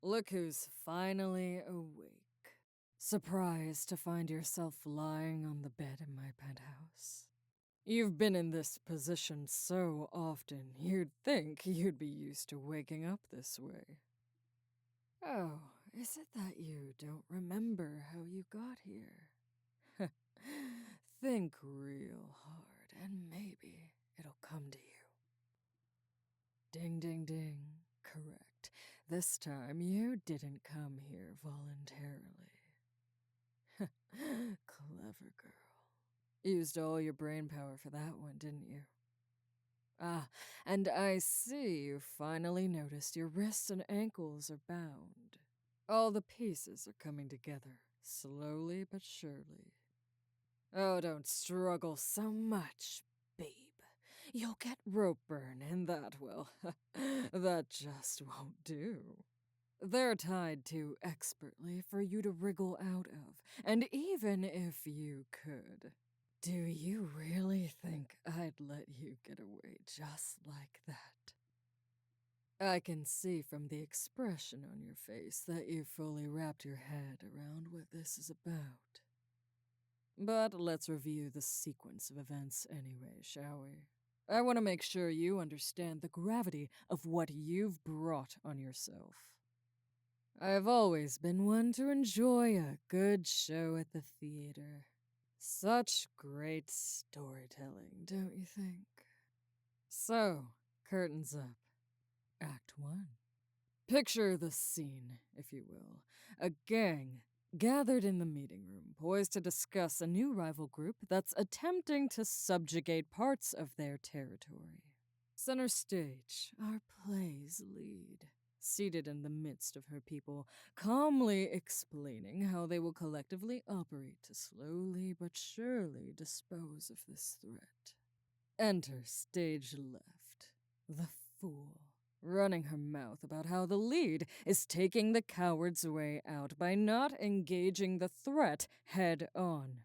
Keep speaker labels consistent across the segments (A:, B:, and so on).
A: Look who's finally awake. Surprised to find yourself lying on the bed in my penthouse. You've been in this position so often, you'd think you'd be used to waking up this way. Oh, is it that you don't remember how you got here? Think real hard, and maybe it'll come to you. Ding, ding, ding. Correct. This time you didn't come here voluntarily. Clever girl. Used all your brain power for that one, didn't you? Ah, and I see you finally noticed your wrists and ankles are bound. All the pieces are coming together, slowly but surely. Oh, don't struggle so much, babe. You'll get rope burn, and that will. That just won't do. They're tied too expertly for you to wriggle out of, and even if you could, do you really think I'd let you get away just like that? I can see from the expression on your face that you've fully wrapped your head around what this is about. But let's review the sequence of events anyway, shall we? I want to make sure you understand the gravity of what you've brought on yourself. I've always been one to enjoy a good show at the theater. Such great storytelling, don't you think? So, curtains up. Act 1. Picture the scene, if you will. A gang gathered in the meeting room, poised to discuss a new rival group that's attempting to subjugate parts of their territory. Center stage, our play's lead, seated in the midst of her people, calmly explaining how they will collectively operate to slowly but surely dispose of this threat. Enter stage left, the fool, running her mouth about how the lead is taking the coward's way out by not engaging the threat head on.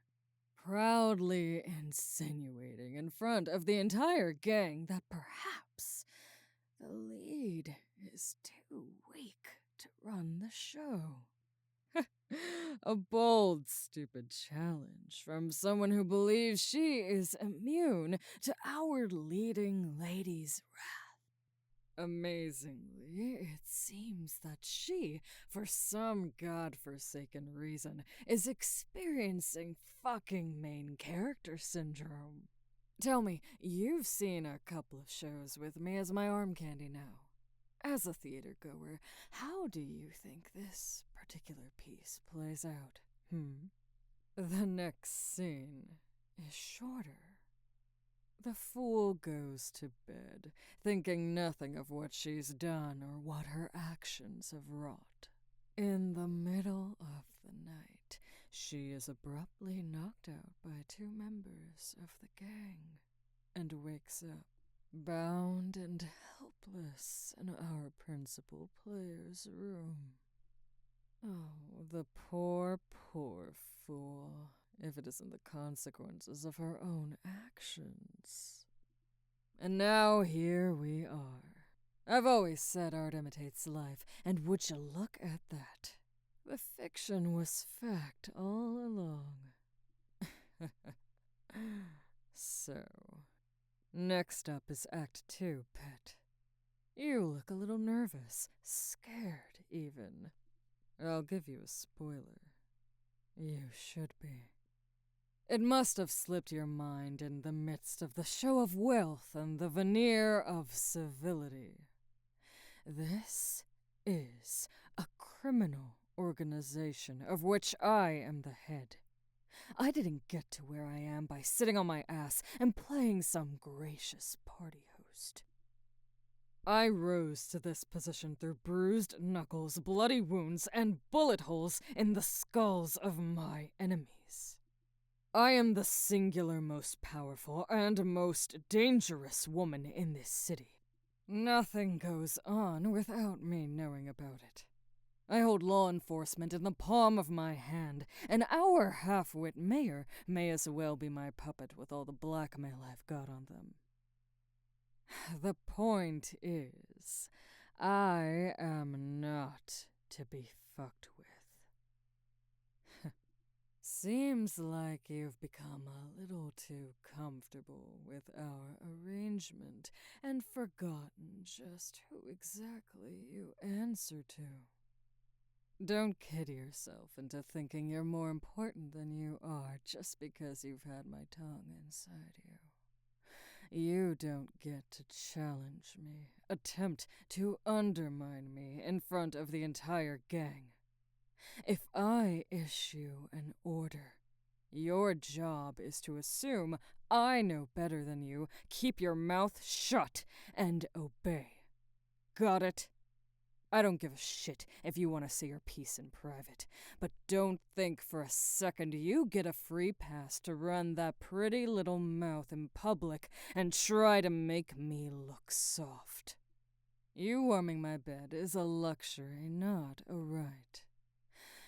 A: Proudly insinuating in front of the entire gang that perhaps the lead is too weak to run the show. A bold, stupid challenge from someone who believes she is immune to our leading lady's wrath. Amazingly, it seems that she, for some godforsaken reason, is experiencing fucking main character syndrome. Tell me, you've seen a couple of shows with me as my arm candy now. As a theater goer, how do you think this particular piece plays out? The next scene is shorter. The fool goes to bed, thinking nothing of what she's done or what her actions have wrought. In the middle of the night, she is abruptly knocked out by 2 members of the gang and wakes up, bound and helpless in our principal player's room. Oh, the poor, poor fool, if it isn't the consequences of her own actions. And now here we are. I've always said art imitates life, and would you look at that? The fiction was fact all along. So, next up is Act 2, pet. You look a little nervous, scared even. I'll give you a spoiler. You should be. It must have slipped your mind in the midst of the show of wealth and the veneer of civility. This is a criminal organization of which I am the head. I didn't get to where I am by sitting on my ass and playing some gracious party host. I rose to this position through bruised knuckles, bloody wounds, and bullet holes in the skulls of my enemies. I am the singular most powerful and most dangerous woman in this city. Nothing goes on without me knowing about it. I hold law enforcement in the palm of my hand, and our half-wit mayor may as well be my puppet with all the blackmail I've got on them. The point is, I am not to be fucked with. Seems like you've become a little too comfortable with our arrangement and forgotten just who exactly you answer to. Don't kid yourself into thinking you're more important than you are just because you've had my tongue inside you. You don't get to challenge me, attempt to undermine me in front of the entire gang. If I issue an order, your job is to assume I know better than you, keep your mouth shut, and obey. Got it? I don't give a shit if you want to say your piece in private, but don't think for a second you get a free pass to run that pretty little mouth in public and try to make me look soft. You warming my bed is a luxury, not a right.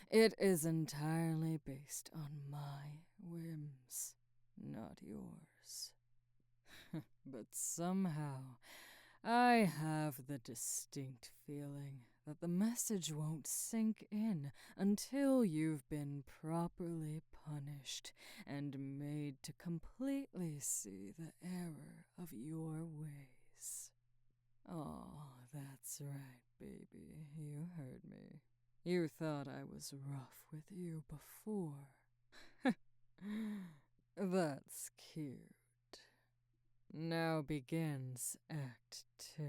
A: It is entirely based on my whims, not yours. But somehow, I have the distinct feeling that the message won't sink in until you've been properly punished and made to completely see the error of your ways. Oh, that's right, baby. You heard me. You thought I was rough with you before. That's cute. Now begins Act 2.